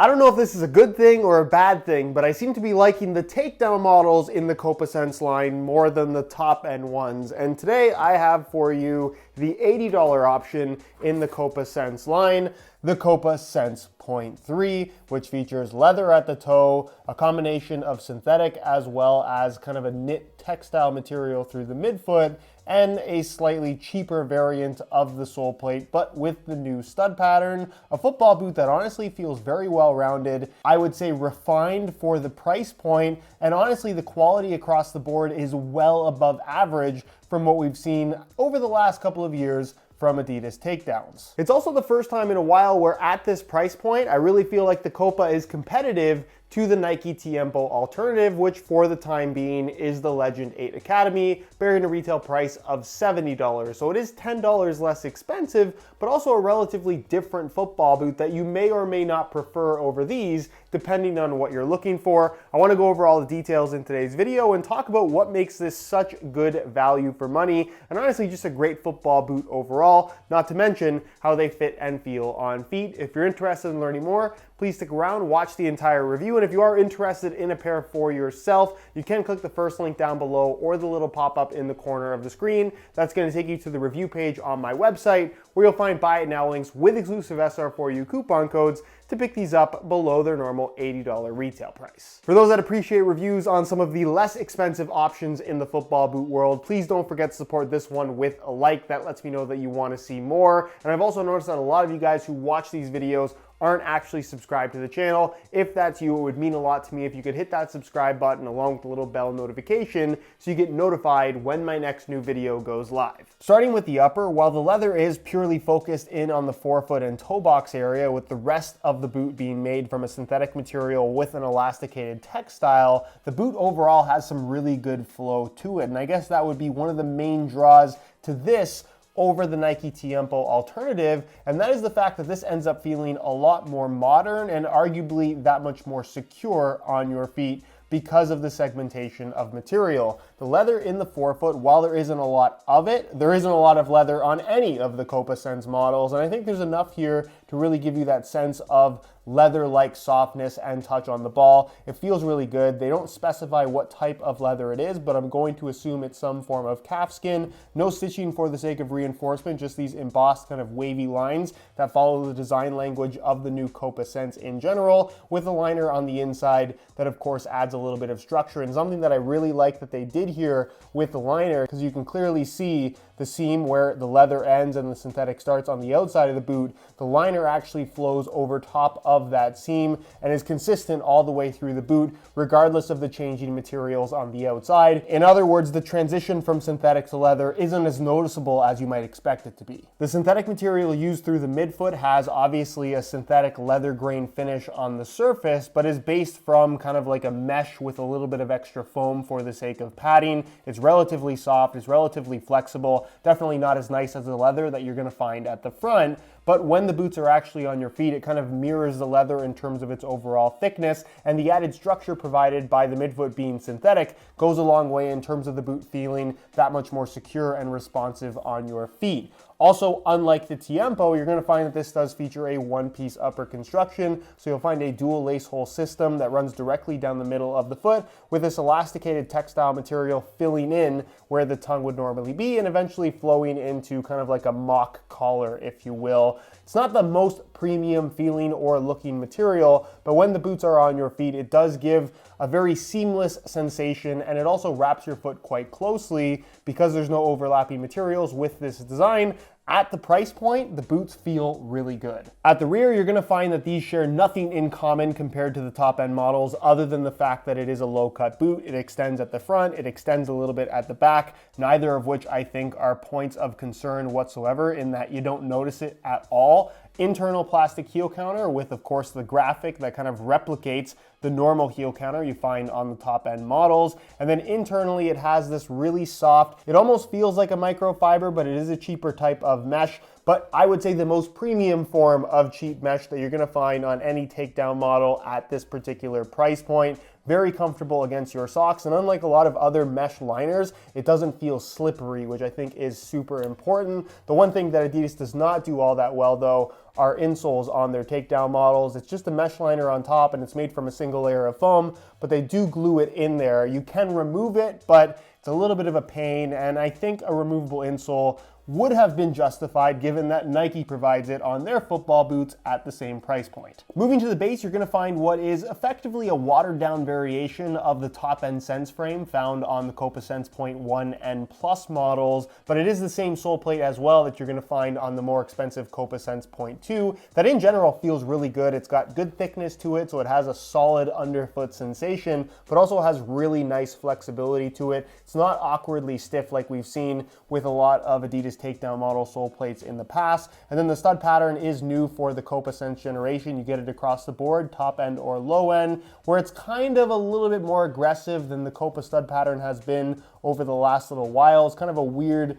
I don't know if this is a good thing or a bad thing, but I seem to be liking the takedown models in the Copa Sense line more than the top end ones. And today I have for you the $80 option in the Copa Sense line, the Copa Sense .3, which features leather at the toe, a combination of synthetic as well as kind of a knit textile material through the midfoot, and a slightly cheaper variant of the Soleplate, but with the new stud pattern. A football boot that honestly feels very well rounded. I would say refined for the price point, and honestly the quality across the board is well above average from what we've seen over the last couple of years from Adidas takedowns. It's also the first time in a while where at this price point, I really feel like the Copa is competitive to the Nike Tiempo alternative, which for the time being is the Legend 8 Academy, bearing a retail price of $70. So it is $10 less expensive, but also a relatively different football boot that you may or may not prefer over these, depending on what you're looking for. I want to go over all the details in today's video and talk about what makes this such good value for money, and honestly just a great football boot overall, not to mention how they fit and feel on feet. If you're interested in learning more, please stick around, watch the entire review, and if you are interested in a pair for yourself, you can click the first link down below or the little pop-up in the corner of the screen. That's going to take you to the review page on my website, where you'll find buy it now links with exclusive SR4U coupon codes to pick these up below their normal $80 retail price. For those that appreciate reviews on some of the less expensive options in the football boot world, please don't forget to support this one with a like. That lets me know that you want to see more. And I've also noticed that a lot of you guys who watch these videos aren't actually subscribed to the channel. If that's you, it would mean a lot to me if you could hit that subscribe button along with the little bell notification so you get notified when my next new video goes live. Starting with the upper, while the leather is purely focused in on the forefoot and toe box area, with the rest of the boot being made from a synthetic material with an elasticated textile, the boot overall has some really good flow to it. And I guess that would be one of the main draws to this over the Nike Tiempo alternative, and that is the fact that this ends up feeling a lot more modern and arguably that much more secure on your feet because of the segmentation of material. The leather in the forefoot, while there isn't a lot of it, there isn't a lot of leather on any of the Copa Sense models, and I think there's enough here to really give you that sense of leather-like softness and touch on the ball. It feels really good. They don't specify what type of leather it is, but I'm going to assume it's some form of calfskin. No stitching for the sake of reinforcement, just these embossed kind of wavy lines that follow the design language of the new Copa Sense in general, with a liner on the inside that of course adds a little bit of structure. And something that I really like that they did here with the liner, because you can clearly see the seam where the leather ends and the synthetic starts on the outside of the boot. The liner actually flows over top of that seam and is consistent all the way through the boot, regardless of the changing materials on the outside. In other words, the transition from synthetic to leather isn't as noticeable as you might expect it to be. The synthetic material used through the midfoot has obviously a synthetic leather grain finish on the surface, but is based from kind of like a mesh with a little bit of extra foam for the sake of padding. It's relatively soft, it's relatively flexible, definitely not as nice as the leather that you're going to find at the front, but when the boots are actually on your feet, it kind of mirrors the leather in terms of its overall thickness, and the added structure provided by the midfoot being synthetic goes a long way in terms of the boot feeling that much more secure and responsive on your feet. Also, unlike the Tiempo, you're going to find that this does feature a one-piece upper construction, so you'll find a dual lace hole system that runs directly down the middle of the foot, with this elasticated textile material filling in where the tongue would normally be and eventually flowing into kind of like a mock collar, if you will. It's not the most premium feeling or looking material, but when the boots are on your feet, it does give a very seamless sensation, and it also wraps your foot quite closely because there's no overlapping materials with this design. At the price point, the boots feel really good. At the rear, you're gonna find that these share nothing in common compared to the top end models, other than the fact that it is a low cut boot. It extends at the front, it extends a little bit at the back, neither of which I think are points of concern whatsoever, in that you don't notice it at all. Internal plastic heel counter with, of course, the graphic that kind of replicates the normal heel counter you find on the top end models. And then internally, it has this really soft, it almost feels like a microfiber, but it is a cheaper type of mesh. But I would say the most premium form of cheap mesh that you're gonna find on any takedown model at this particular price point. Very comfortable against your socks, and unlike a lot of other mesh liners, it doesn't feel slippery, which I think is super important. The one thing that Adidas does not do all that well, though, are insoles on their takedown models. It's just a mesh liner on top and it's made from a single layer of foam, but they do glue it in there. You can remove it, but it's a little bit of a pain, and I think a removable insole would have been justified given that Nike provides it on their football boots at the same price point. Moving to the base, you're going to find what is effectively a watered down variation of the top end Sense frame found on the Copa Sense Point 1 and Plus models, but it is the same sole plate as well that you're going to find on the more expensive Copa Sense Point 2 that in general feels really good. It's got good thickness to it, so it has a solid underfoot sensation, but also has really nice flexibility to it. It's not awkwardly stiff like we've seen with a lot of Adidas takedown model sole plates in the past. And then the stud pattern is new for the Copa Sense generation. You get it across the board, top end or low end, where it's kind of a little bit more aggressive than the Copa stud pattern has been over the last little while. It's kind of a weird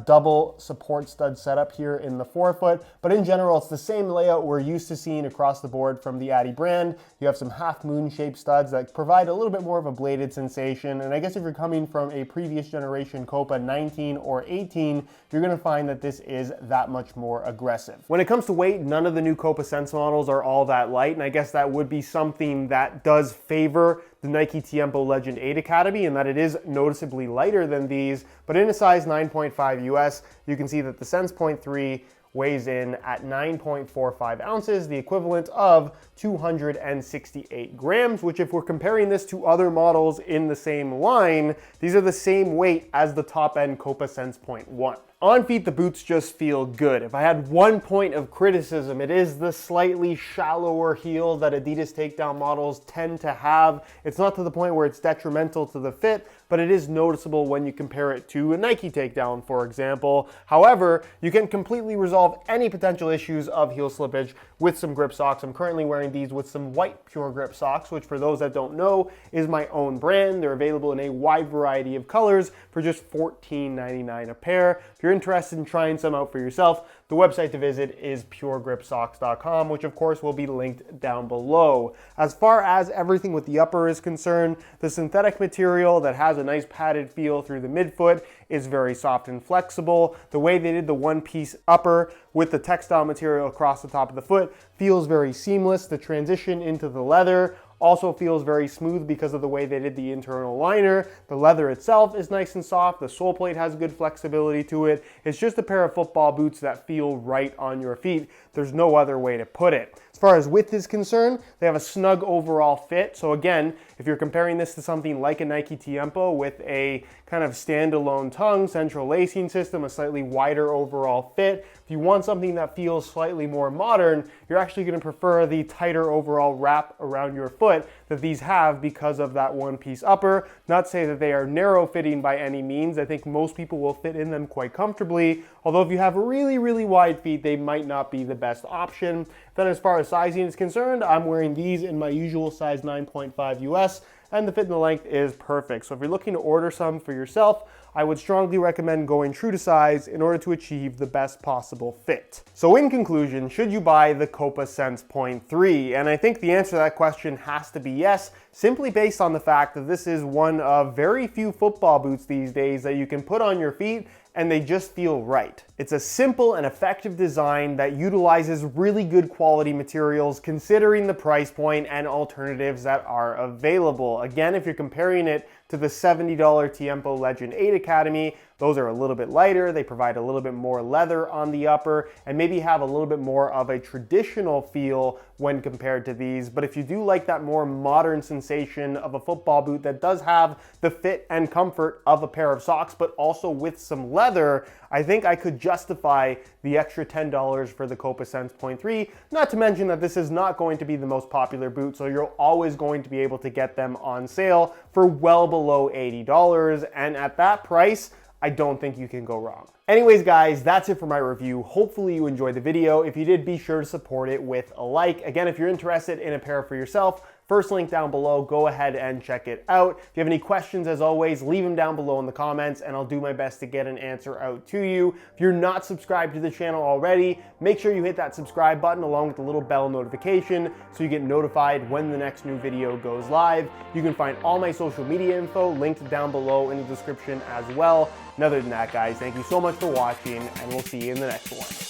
double support stud setup here in the forefoot, but in general, it's the same layout we're used to seeing across the board from the Adi brand. You have some half moon shaped studs that provide a little bit more of a bladed sensation, and I guess if you're coming from a previous generation Copa 19 or 18, you're going to find that this is that much more aggressive. When it comes to weight, none of the new Copa Sense models are all that light, and I guess that would be something that does favor the Nike Tiempo Legend 8 Academy, and that it is noticeably lighter than these, but in a size 9.5 US, you can see that the Sense Point 3 weighs in at 9.45 ounces, the equivalent of 268 grams, which if we're comparing this to other models in the same line, these are the same weight as the top end Copa Sense Point 1. On feet, the boots just feel good. If I had one point of criticism, it is the slightly shallower heel that Adidas takedown models tend to have. It's not to the point where it's detrimental to the fit, but it is noticeable when you compare it to a Nike takedown, for example. However, you can completely resolve any potential issues of heel slippage with some grip socks. I'm currently wearing these with some white Pure Grip socks, which for those that don't know is my own brand. They're available in a wide variety of colors for just $14.99 a pair. If you're interested in trying some out for yourself, the website to visit is puregripsocks.com, which of course will be linked down below. As far as everything with the upper is concerned, the synthetic material that has a nice padded feel through the midfoot is very soft and flexible. The way they did the one-piece upper with the textile material across the top of the foot feels very seamless. The transition into the leather also feels very smooth because of the way they did the internal liner. The leather itself is nice and soft. The sole plate has good flexibility to it. It's just a pair of football boots that feel right on your feet. There's no other way to put it. As far as width is concerned, they have a snug overall fit. So again, if you're comparing this to something like a Nike Tiempo with a kind of standalone tongue, central lacing system, a slightly wider overall fit, if you want something that feels slightly more modern, you're actually going to prefer the tighter overall wrap around your foot that these have because of that one-piece upper. Not to say that they are narrow fitting by any means. I think most people will fit in them quite comfortably, although if you have really, really wide feet, they might not be the best option. Then as far as sizing is concerned, I'm wearing these in my usual size 9.5 US, and the fit and the length is perfect. So if you're looking to order some for yourself, I would strongly recommend going true to size in order to achieve the best possible fit. So in conclusion, should you buy the Copa Sense Point 3? And I think the answer to that question has to be yes, simply based on the fact that this is one of very few football boots these days that you can put on your feet and they just feel right. It's a simple and effective design that utilizes really good quality materials considering the price point and alternatives that are available. Again, if you're comparing it to the $70 Tiempo Legend 8 Academy, those are a little bit lighter, they provide a little bit more leather on the upper, and maybe have a little bit more of a traditional feel when compared to these. But if you do like that more modern sensation of a football boot that does have the fit and comfort of a pair of socks, but also with some leather, I think I could justify the extra $10 for the Copa Sense Point 3, not to mention that this is not going to be the most popular boot, so you're always going to be able to get them on sale for well below $80, and at that price, I don't think you can go wrong. Anyways, guys, that's it for my review. Hopefully you enjoyed the video. If you did, be sure to support it with a like. Again, if you're interested in a pair for yourself, first link down below, go ahead and check it out. If you have any questions, as always, leave them down below in the comments and I'll do my best to get an answer out to you. If you're not subscribed to the channel already, make sure you hit that subscribe button along with the little bell notification so you get notified when the next new video goes live. You can find all my social media info linked down below in the description as well. And other than that, guys, thank you so much for watching and we'll see you in the next one.